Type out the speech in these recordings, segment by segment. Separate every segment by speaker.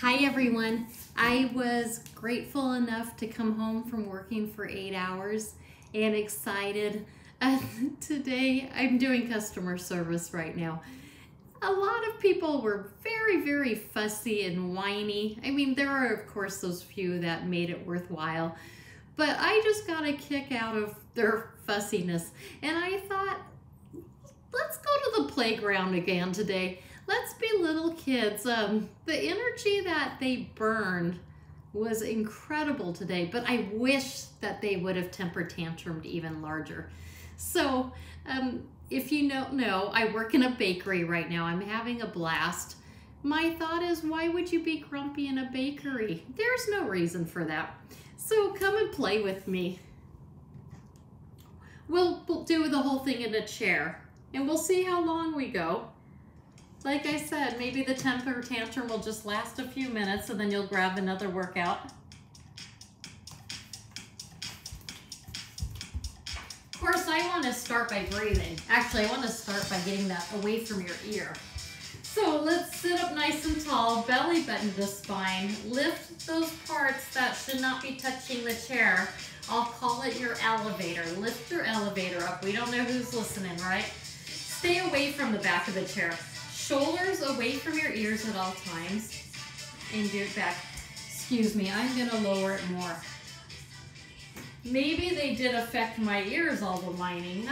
Speaker 1: Hi everyone. I was grateful enough to come home from working for 8 hours and excited. Today I'm doing customer service right now. A lot of people were very fussy and whiny. I mean, there are of course those few that made it worthwhile, but I just got a kick out of their fussiness and I thought, let's go to the playground again today. Let's be little kids. The energy that they burned was incredible today, but I wish that they would have temper tantrumed even larger. So if you don't know, I work in a bakery right now. I'm having a blast. My thought is, why would you be grumpy in a bakery? There's no reason for that. So come and play with me. We'll do the whole thing in a chair and we'll see how long we go. Like I said, maybe the temper tantrum will just last a few minutes and then you'll grab another workout. Of course, I want to start by breathing. Actually, I want to start by getting that away from your ear. So let's sit up nice and tall, belly button to spine. Lift those parts that should not be touching the chair. I'll call it your elevator. Lift your elevator up. We don't know who's listening, right? Stay away from the back of the chair. Shoulders away from your ears at all times. And do it back. Excuse me, I'm gonna lower it more. Maybe they did affect my ears, all the whining.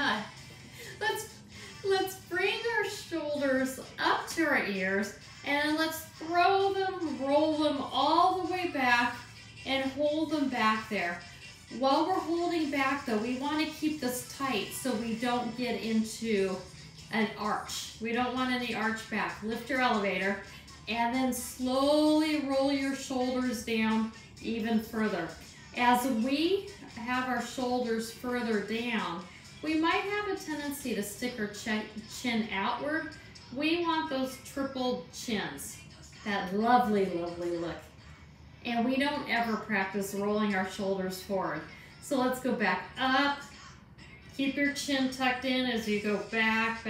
Speaker 1: Let's bring our shoulders up to our ears and let's throw them, roll them all the way back and hold them back there. While we're holding back though, we wanna keep this tight so we don't get into an arch. We don't want any arch back. Lift your elevator and then slowly roll your shoulders down even further. As we have our shoulders further down, we might have a tendency to stick our chin outward. We want those triple chins, that lovely look. And we don't ever practice rolling our shoulders forward. So let's go back up. Keep your chin tucked in as you go back,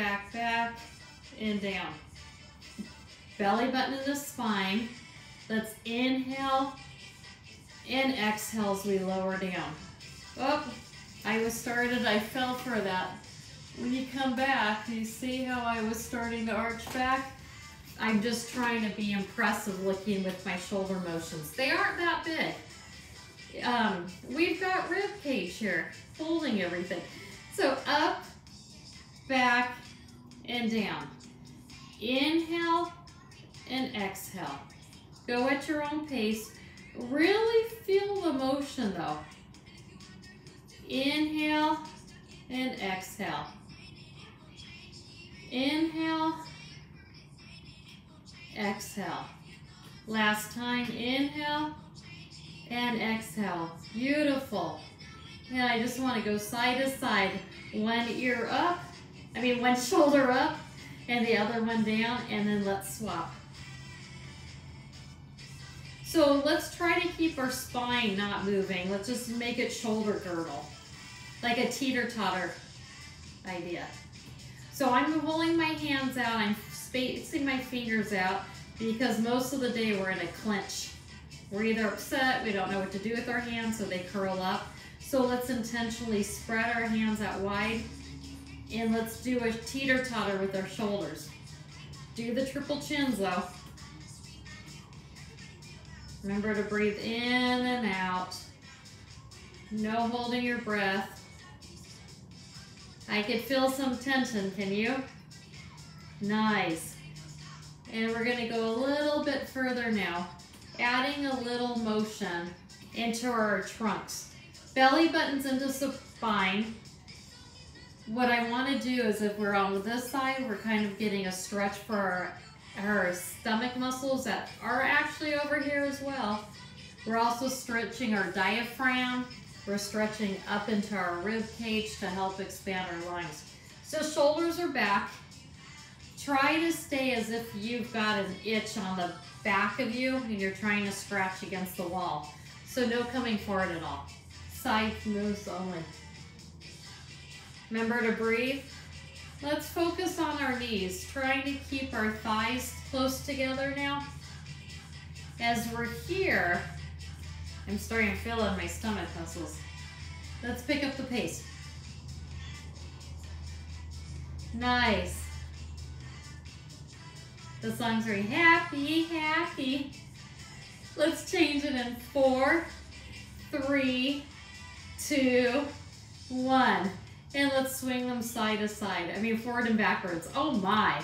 Speaker 1: and down. Belly button in the spine. Let's inhale and exhale as we lower down. Oh, I was started, I fell for that. When you come back, you see how I was starting to arch back? I'm just trying to be impressive looking with my shoulder motions. They aren't that big. We've got rib cage here, holding everything. So up, back, and down. Inhale and exhale. Go at your own pace. Really feel the motion though. Inhale and exhale. Inhale, exhale. Last time, inhale and exhale. Beautiful. And I just want to go side to side. One ear up, one shoulder up, and the other one down, and then let's swap. So let's try to keep our spine not moving. Let's just make it shoulder girdle, like a teeter-totter idea. So I'm holding my hands out, I'm spacing my fingers out, because most of the day we're in a clench. We're either upset, we don't know what to do with our hands, so they curl up. So let's intentionally spread our hands out wide and let's do a teeter-totter with our shoulders. Do the triple chins though. Remember to breathe in and out. No holding your breath. I could feel some tension, can you? Nice. And we're gonna go a little bit further now, adding a little motion into our trunks. Belly buttons into spine. What I want to do is if we're on this side, we're kind of getting a stretch for our stomach muscles that are actually over here as well. We're also stretching our diaphragm. We're stretching up into our rib cage to help expand our lungs. So shoulders are back. Try to stay as if you've got an itch on the back of you and you're trying to scratch against the wall. So no coming forward at all. Side moves only. Remember to breathe. Let's focus on our knees, trying to keep our thighs close together now. As we're here, I'm starting to feel it in my stomach muscles. Let's pick up the pace. Nice. The song's very happy, happy. Let's change it in 4, 3, 2, 1. And let's swing them side to side. I mean, forward and backwards. Oh my.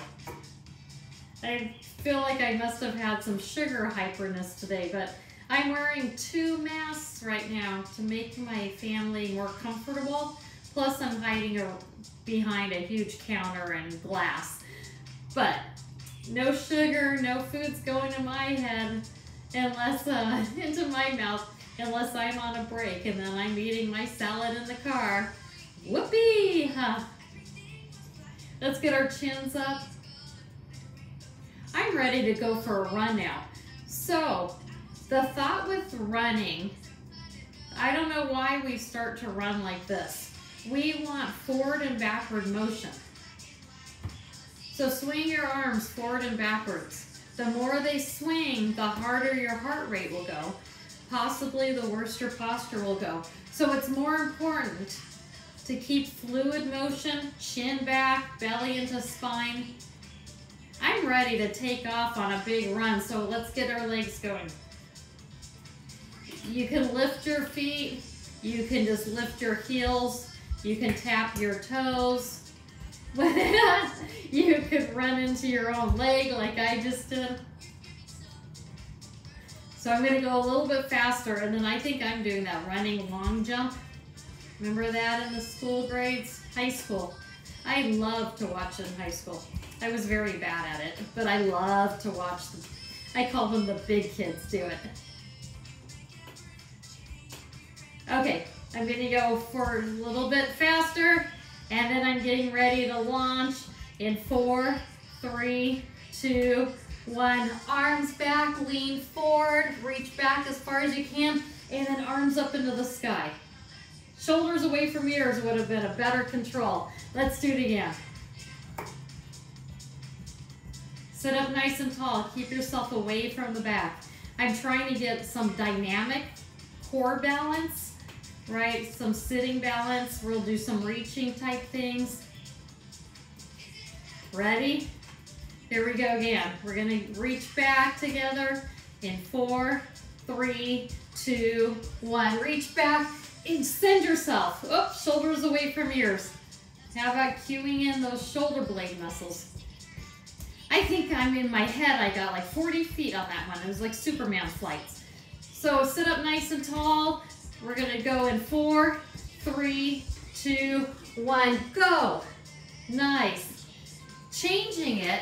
Speaker 1: I feel like I must have had some sugar hyperness today, but I'm wearing 2 masks right now to make my family more comfortable. Plus I'm hiding behind a huge counter and glass. But no sugar, no food's going in my head unless, into my mouth, unless I'm on a break and then I'm eating my salad in the car. Whoopee! Huh. Let's get our chins up. I'm ready to go for a run now. So, the thought with running, I don't know why we start to run like this. We want forward and backward motion. So swing your arms forward and backwards. The more they swing, the harder your heart rate will go. Possibly the worse your posture will go. So it's more important to keep fluid motion, chin back, belly into spine. I'm ready to take off on a big run, so let's get our legs going. You can lift your feet, you can just lift your heels, you can tap your toes. You could run into your own leg like I just did. So I'm gonna go a little bit faster, and then I think I'm doing that running long jump. Remember that in the school grades? High school. I loved to watch in high school. I was very bad at it, but I loved to watch them. I call them the big kids do it. Okay, I'm gonna go for a little bit faster, and then I'm getting ready to launch in 4, 3, 2, 1. Arms back, lean forward, reach back as far as you can, and then arms up into the sky. Shoulders away from ears would have been a better control. Let's do it again. Sit up nice and tall. Keep yourself away from the back. I'm trying to get some dynamic core balance, right? Some sitting balance. We'll do some reaching type things. Ready? Here we go again. We're gonna reach back together in 4, 3, 2, 1. Reach back. Extend yourself. Oops, shoulders away from ears. How about cueing in those shoulder blade muscles? I think I'm in my head, I got like 40 feet on that one. It was like Superman flights. So sit up nice and tall. We're gonna go in 4, 3, 2, 1, go. Nice. Changing it,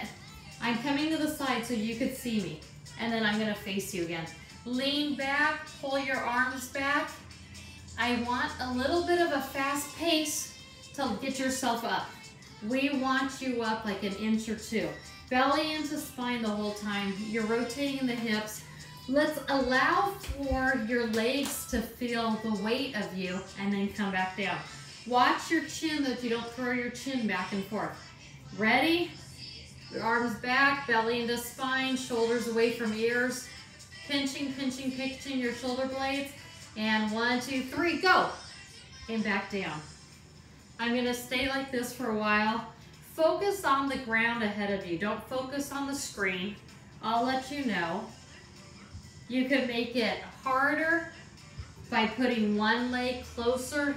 Speaker 1: I'm coming to the side so you could see me. And then I'm gonna face you again. Lean back, pull your arms back. I want a little bit of a fast pace to get yourself up. We want you up like 1 inch or 2. Belly into spine the whole time. You're rotating the hips. Let's allow for your legs to feel the weight of you and then come back down. Watch your chin that you don't throw your chin back and forth. Ready? Your arms back, belly into spine, shoulders away from ears. Pinching, pinching, pinching your shoulder blades. And 1, 2, 3, go. And back down. I'm gonna stay like this for a while. Focus on the ground ahead of you. Don't focus on the screen. I'll let you know. You can make it harder by putting one leg closer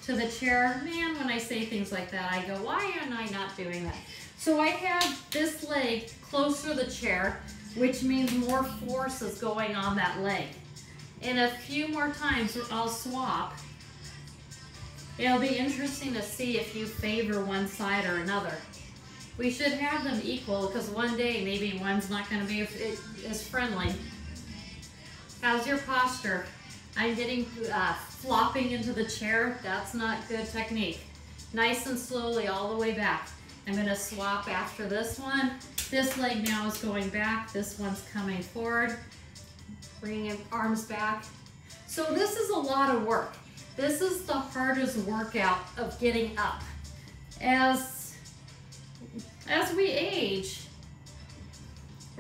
Speaker 1: to the chair. Man, when I say things like that, I go, why am I not doing that? So I have this leg closer to the chair, which means more force is going on that leg. And a few more times I'll swap. It'll be interesting to see if you favor one side or another. We should have them equal because one day maybe one's not going to be as friendly. How's your posture? I'm getting flopping into the chair. That's not good technique. Nice and slowly all the way back. I'm going to swap after this one. This leg now is going back. This one's coming forward. Bringing arms back. So this is a lot of work. This is the hardest workout of getting up. As we age,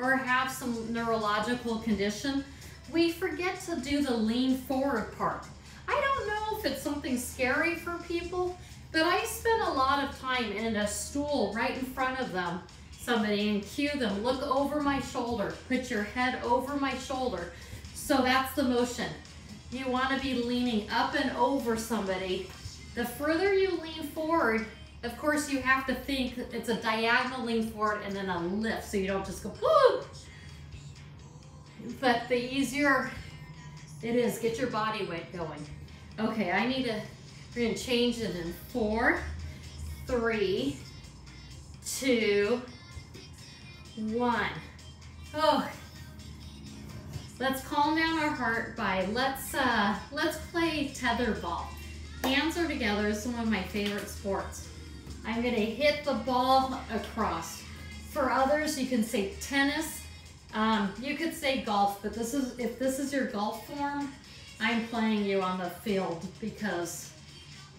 Speaker 1: or have some neurological condition, we forget to do the lean forward part. I don't know if it's something scary for people, but I spend a lot of time in a stool right in front of them, somebody, and cue them, look over my shoulder, put your head over my shoulder. So that's the motion. You want to be leaning up and over somebody. The further you lean forward, of course you have to think it's a diagonal lean forward and then a lift, so you don't just go, whoo! But the easier it is, get your body weight going. Okay, we're gonna change it in 4, 3, 2, 1. Oh, let's calm down our heart by, let's play tetherball. Hands are together, is one of my favorite sports. I'm gonna hit the ball across. For others, you can say tennis. You could say golf, but if this is your golf form, I'm playing you on the field because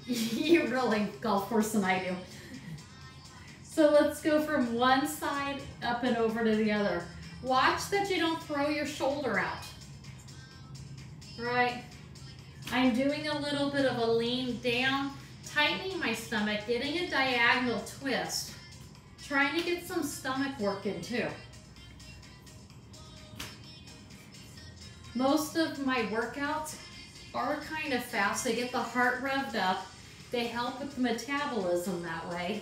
Speaker 1: you really golf worse than I do. So let's go from one side up and over to the other. Watch that you don't throw your shoulder out. Right? I'm doing a little bit of a lean down, tightening my stomach, getting a diagonal twist, trying to get some stomach work in too. Most of my workouts are kind of fast. They get the heart revved up. They help with the metabolism that way.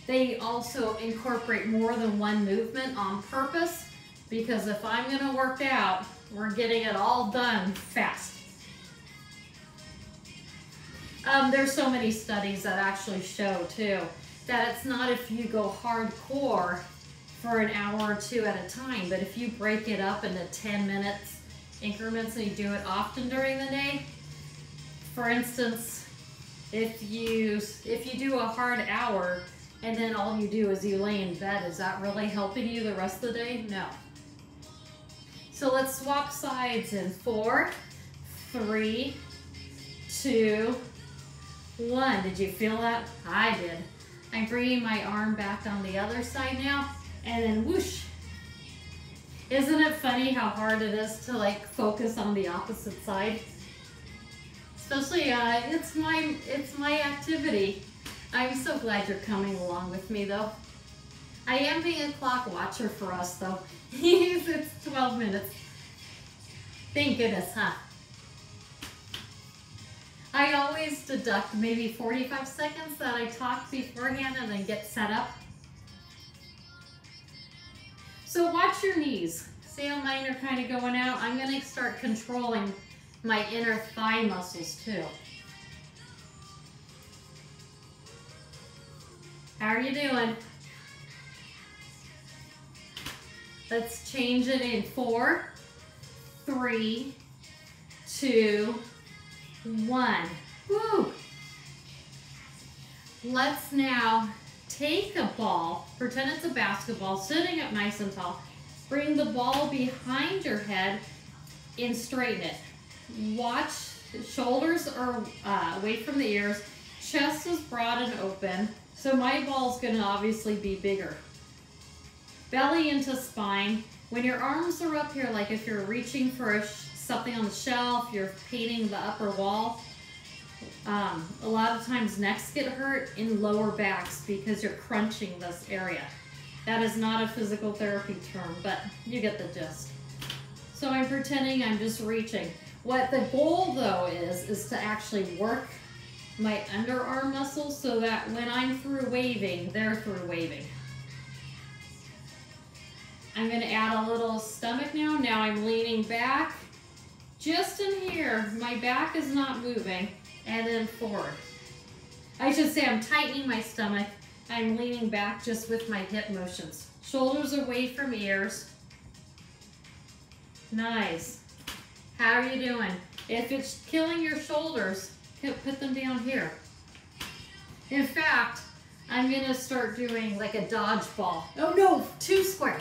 Speaker 1: They also incorporate more than one movement on purpose, because if I'm gonna work out, we're getting it all done fast. There's so many studies that actually show too, that it's not if you go hardcore for an hour or two at a time, but if you break it up into 10 minutes increments and you do it often during the day. For instance, if you do a hard hour and then all you do is you lay in bed, is that really helping you the rest of the day? No. So let's swap sides in 4, 3, 2, 1. Did you feel that? I did. I'm bringing my arm back on the other side now, and then whoosh. Isn't it funny how hard it is to like focus on the opposite side? Especially, it's my activity. I'm so glad you're coming along with me though. I am being a clock watcher for us though. It's 12 minutes. Thank goodness, huh? I always deduct maybe 45 seconds that I talk beforehand and then get set up. So watch your knees. See how mine are kind of going out? I'm going to start controlling my inner thigh muscles too. How are you doing? Let's change it in 4, 3, 2, 1. Woo! Let's now take a ball, pretend it's a basketball, sitting up nice and tall. Bring the ball behind your head and straighten it. Watch, shoulders are away from the ears, chest is broad and open, so my ball's gonna obviously be bigger. Belly into spine. When your arms are up here, like if you're reaching for something on the shelf, you're painting the upper wall, a lot of times necks get hurt in lower backs because you're crunching this area. That is not a physical therapy term, but you get the gist. So I'm pretending I'm just reaching. What the goal though is to actually work my underarm muscles so that when I'm through waving, they're through waving. I'm going to add a little stomach now. Now I'm leaning back. Just in here, my back is not moving, and then forward. I should say I'm tightening my stomach. I'm leaning back just with my hip motions. Shoulders away from ears. Nice. How are you doing? If it's killing your shoulders, put them down here. In fact, I'm going to start doing like a dodgeball. Oh no, 2 square.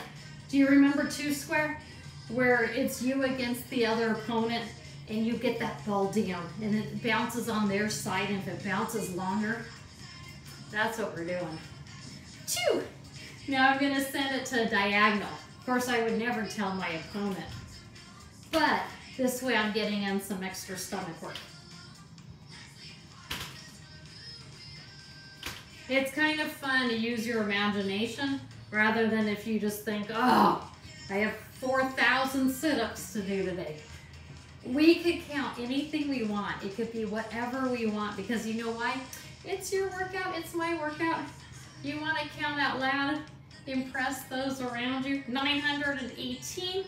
Speaker 1: Do you remember 2 square? Where it's you against the other opponent and you get that ball down and it bounces on their side, and if it bounces longer, that's what we're doing. Choo! Now I'm gonna send it to a diagonal. Of course, I would never tell my opponent, but this way I'm getting in some extra stomach work. It's kind of fun to use your imagination rather than if you just think, oh, I have 4,000 sit-ups to do today. We could count anything we want. It could be whatever we want because you know why? It's your workout, it's my workout. You want to count out loud, impress those around you. 918,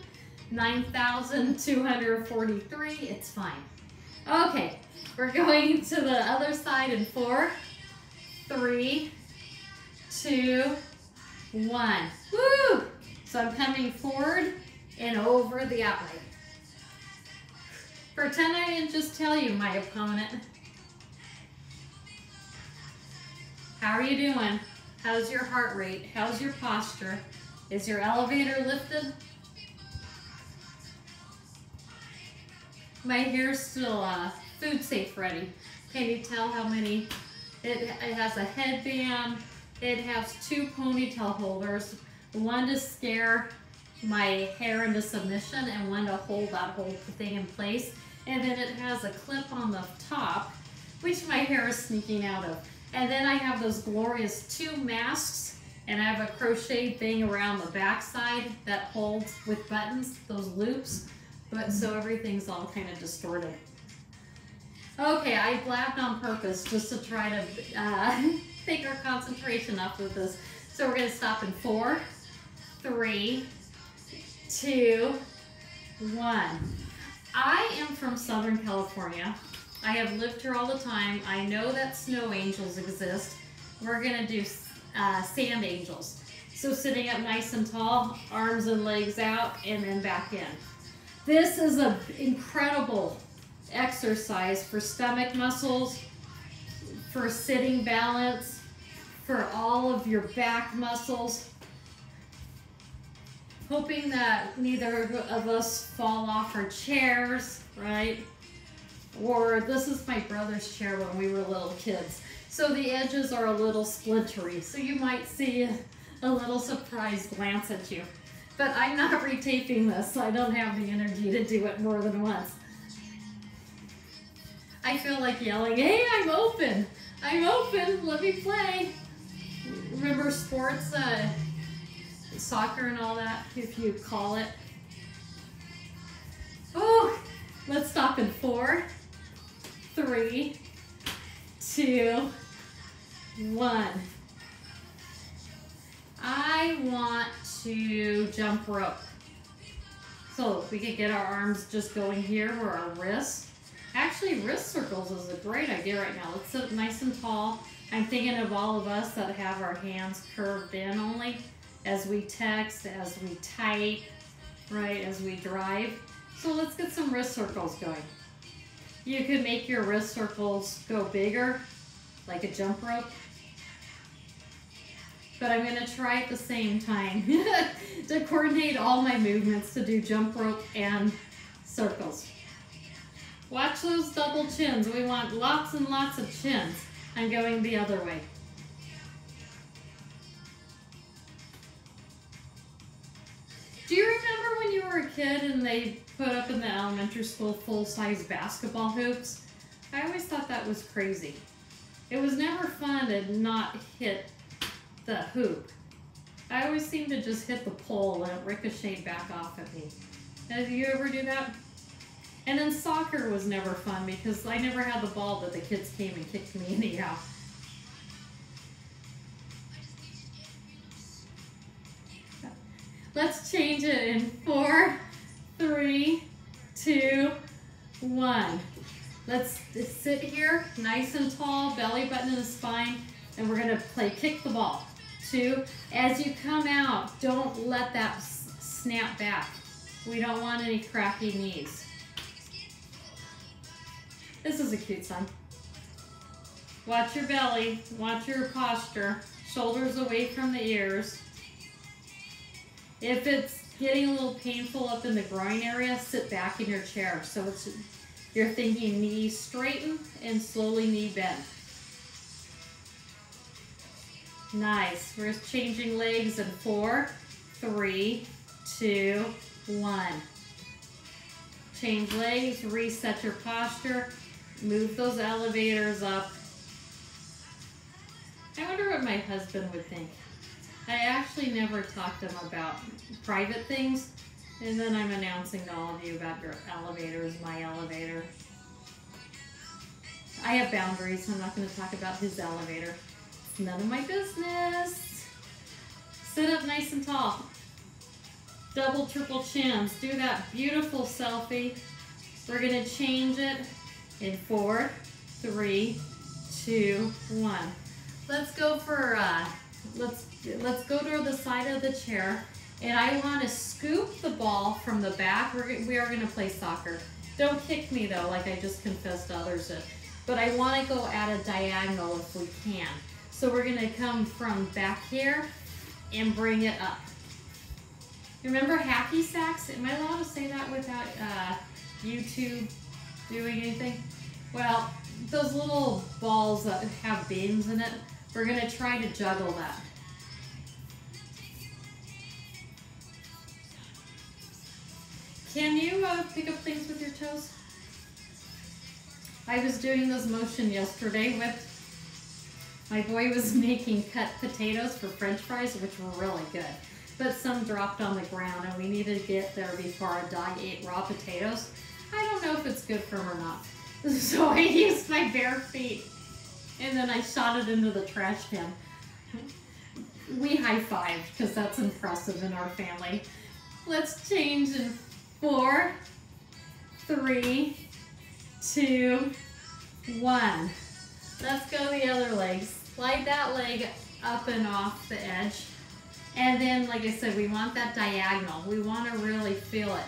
Speaker 1: 9,243, it's fine. Okay, we're going to the other side in 4, 3, 2, 1. Woo! So I'm coming forward and over the outright. Pretend I didn't just tell you, my opponent. How are you doing? How's your heart rate? How's your posture? Is your elevator lifted? My hair's still food safe ready. Can you tell how many? It has a headband. It has 2 ponytail holders. One to scare my hair into submission and one to hold that whole thing in place. And then it has a clip on the top, which my hair is sneaking out of. And then I have those glorious 2 masks, and I have a crocheted thing around the back side that holds with buttons, those loops, but so everything's all kind of distorted. Okay, I blacked on purpose just to try to take our concentration up with this. So we're gonna stop in 4, 3, 2, 1. I am from Southern California. I have lived here all the time. I know that snow angels exist. We're gonna do sand angels. So sitting up nice and tall, arms and legs out, and then back in. This is an incredible exercise for stomach muscles, for sitting balance, for all of your back muscles. Hoping that neither of us fall off our chairs, right? Or this is my brother's chair when we were little kids. So the edges are a little splintery. So you might see a little surprised glance at you. But I'm not retaping this, so I don't have the energy to do it more than once. I feel like yelling, hey, I'm open. I'm open, let me play. Remember sports, soccer and all that, if you call it. Oh, let's stop in 4, 3, 2, 1. I want to jump rope. So we could get our arms just going here where our wrists. Actually, wrist circles is a great idea right now. Let's sit nice and tall. I'm thinking of all of us that have our hands curved in only as we text, as we type, right, as we drive. So let's get some wrist circles going. You could make your wrist circles go bigger, like a jump rope. But I'm gonna try at the same time to coordinate all my movements to do jump rope and circles. Watch those double chins. We want lots and lots of chins. I'm going the other way. Do you remember when you were a kid and they put up in the elementary school full-size basketball hoops? I always thought that was crazy. It was never fun to not hit the hoop. I always seemed to just hit the pole and it ricocheted back off at me. Did you ever do that? And then soccer was never fun because I never had the ball, but the kids came and kicked me anyhow. Let's change it in 4, 3, 2, 1. Let's sit here nice and tall, belly button in the spine, and we're gonna play kick the ball. 2, as you come out, don't let that snap back. We don't want any cracky knees. This is a cute song. Watch your belly, watch your posture, shoulders away from the ears. If it's getting a little painful up in the groin area, sit back in your chair. So you're thinking knee straighten and slowly knee bend. Nice. We're changing legs in 4, 3, 2, 1. Change legs, reset your posture, move those elevators up. I wonder what my husband would think. I actually never talked to him about private things, and then I'm announcing to all of you about your elevators, my elevator. I have boundaries, so I'm not going to talk about his elevator. It's none of my business. Sit up nice and tall. Double, triple chins. Do that beautiful selfie. We're going to change it in 4, 3, 2, 1. Let's go for, let's go to the side of the chair, and I want to scoop the ball from the back. We are going to play soccer. Don't kick me though, like I just confessed to others did. But I want to go at a diagonal if we can. So we're going to come from back here and bring it up. Remember hacky sacks? Am I allowed to say that without YouTube doing anything? Well, those little balls that have beams in it, we're going to try to juggle that. Can you pick up things with your toes? I was doing this motion yesterday with, my boy was making cut potatoes for French fries, which were really good. But some dropped on the ground and we needed to get there before our dog ate raw potatoes. I don't know if it's good for him or not. So I used my bare feet and then I shot it into the trash can. We high-fived because that's impressive in our family. Let's change in 4, 3, 2, 1. Let's go the other leg. Slide that leg up and off the edge. And then, like I said, we want that diagonal. We want to really feel it.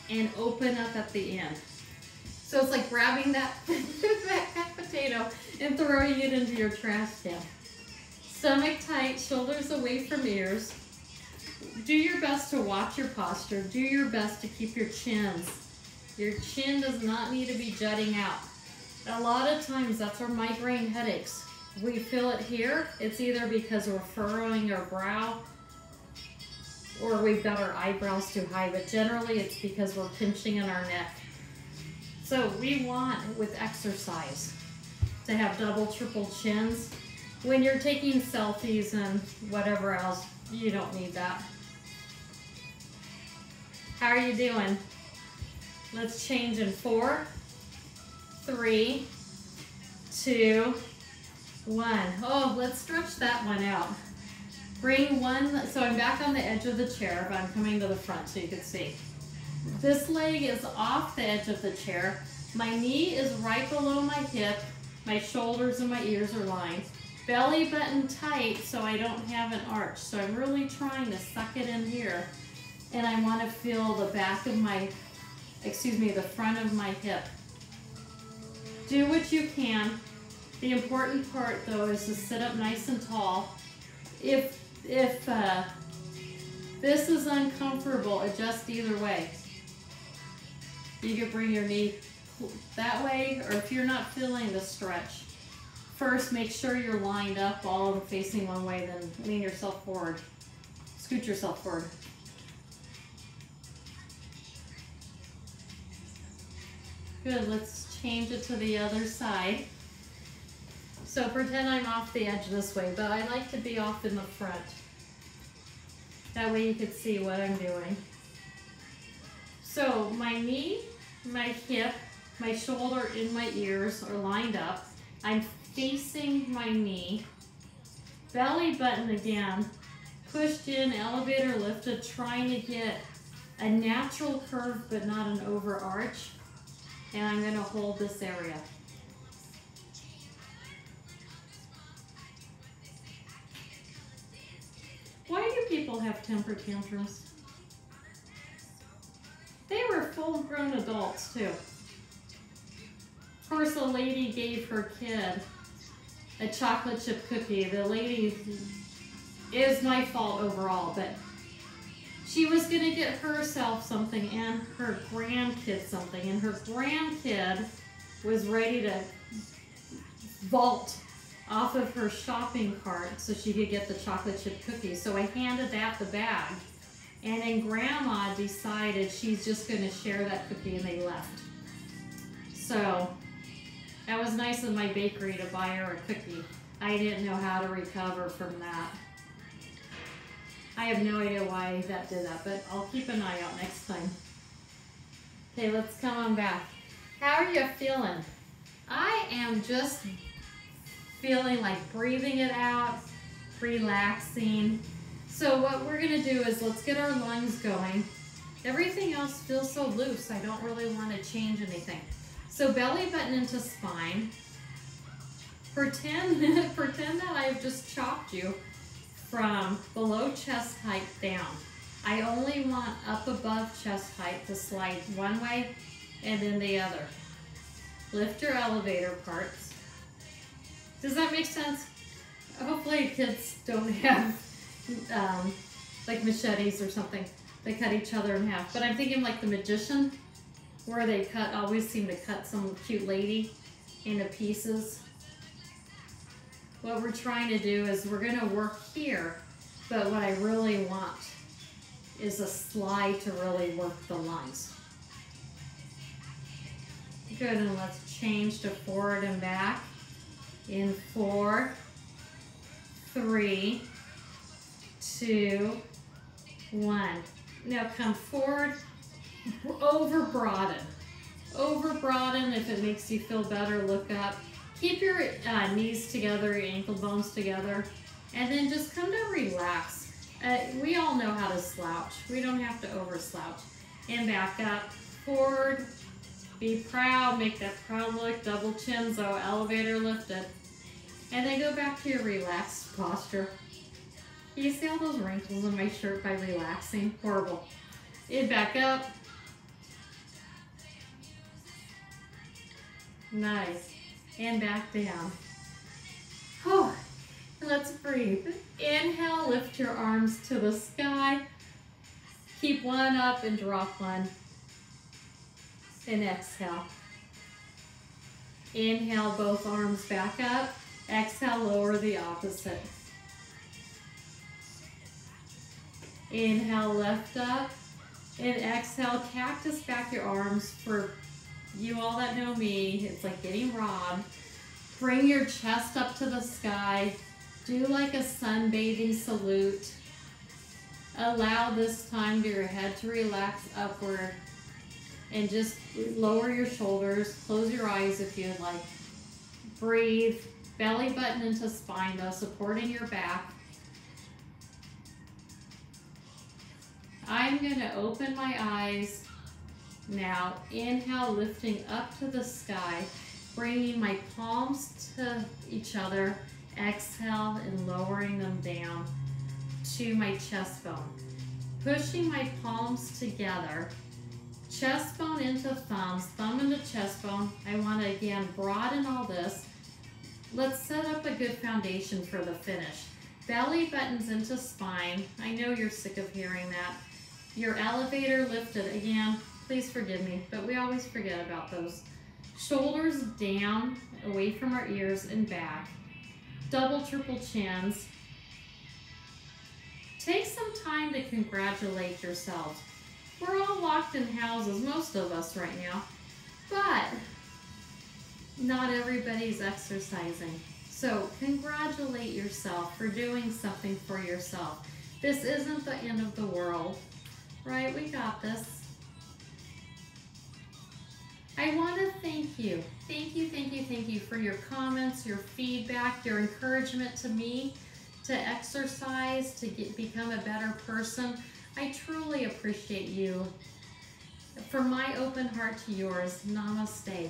Speaker 1: And open up at the end. So it's like grabbing that potato and throwing it into your trash can. Stomach tight, shoulders away from ears. Do your best to watch your posture. Do your best to keep your chins. Your chin does not need to be jutting out. A lot of times that's our migraine headaches. We feel it here. It's either because we're furrowing our brow or we've got our eyebrows too high, but generally it's because we're pinching in our neck. So we want, with exercise, to have double, triple chins. When you're taking selfies and whatever else, you don't need that. How are you doing? Let's change in 4, 3, 2, 1. Oh, let's stretch that one out. Bring one, so I'm back on the edge of the chair, but I'm coming to the front so you can see. This leg is off the edge of the chair. My knee is right below my hip. My shoulders and my ears are lined. Belly button tight so I don't have an arch. So I'm really trying to suck it in here. And I want to feel the back of my, the front of my hip. Do what you can. The important part though is to sit up nice and tall. If this is uncomfortable, adjust either way. You could bring your knee that way, or if you're not feeling the stretch, first make sure you're lined up all of them facing one way, then lean yourself forward. Scoot yourself forward. Good, let's change it to the other side. So pretend I'm off the edge this way, but I like to be off in the front. That way you can see what I'm doing. So my knee, my hip, my shoulder, and my ears are lined up. I'm facing my knee. Belly button again, pushed in, elevator lifted, trying to get a natural curve but not an overarch. And I'm going to hold this area. Why do people have temper tantrums? They were full-grown adults too. Of course, a lady gave her kid a chocolate chip cookie. The lady, is my fault overall, but she was gonna get herself something and her grandkid something, and her grandkid was ready to vault off of her shopping cart so she could get the chocolate chip cookies. So I handed that the bag. And then Grandma decided she's just going to share that cookie, and they left. So that was nice of my bakery to buy her a cookie. I didn't know how to recover from that. I have no idea why that did that, but I'll keep an eye out next time. Okay, let's come on back. How are you feeling? I am just feeling like breathing it out, relaxing. So what we're gonna do is let's get our lungs going. Everything else feels so loose, I don't really want to change anything. So belly button into spine. Pretend that I've just chopped you from below chest height down. I only want up above chest height to slide one way and then the other. Lift your elevator parts. Does that make sense? Hopefully kids don't have like machetes or something. They cut each other in half. But I'm thinking like the magician, where they always seem to cut some cute lady into pieces. What we're trying to do is we're gonna work here, but what I really want is a slide to really work the lungs. Good, and let's change to forward and back. In 4, 3, 2, 1. Now come forward, over broaden. Over broaden. If it makes you feel better, look up. Keep your knees together, your ankle bones together, and then just come to relax. We all know how to slouch. We don't have to over slouch. And back up, forward, be proud, make that proud look, double chin, so elevator lifted. And then go back to your relaxed posture. You see all those wrinkles in my shirt by relaxing? Horrible. And back up. Nice. And back down. Oh, let's breathe. Inhale, lift your arms to the sky. Keep one up and drop one. And exhale. Inhale, both arms back up. Exhale, lower the opposite. Inhale, lift up. And exhale, cactus back your arms. For you all that know me, it's like getting robbed. Bring your chest up to the sky. Do like a sunbathing salute. Allow this time for your head to relax upward. And just lower your shoulders. Close your eyes if you'd like. Breathe. Belly button into spine though, supporting your back. I'm going to open my eyes now. Inhale, lifting up to the sky, bringing my palms to each other. Exhale and lowering them down to my chest bone. Pushing my palms together, chest bone into thumbs, thumb into chest bone. I want to again broaden all this. Let's set up a good foundation for the finish. Belly buttons into spine. I know you're sick of hearing that. Your elevator lifted. Again, please forgive me, but we always forget about those. Shoulders down, away from our ears and back. Double, triple chins. Take some time to congratulate yourselves. We're all locked in houses, most of us right now, but not everybody's exercising. So congratulate yourself for doing something for yourself. This isn't the end of the world, right? We got this. I want to thank you. Thank you, thank you, thank you for your comments, your feedback, your encouragement to me to exercise, to become a better person. I truly appreciate you. From my open heart to yours, namaste.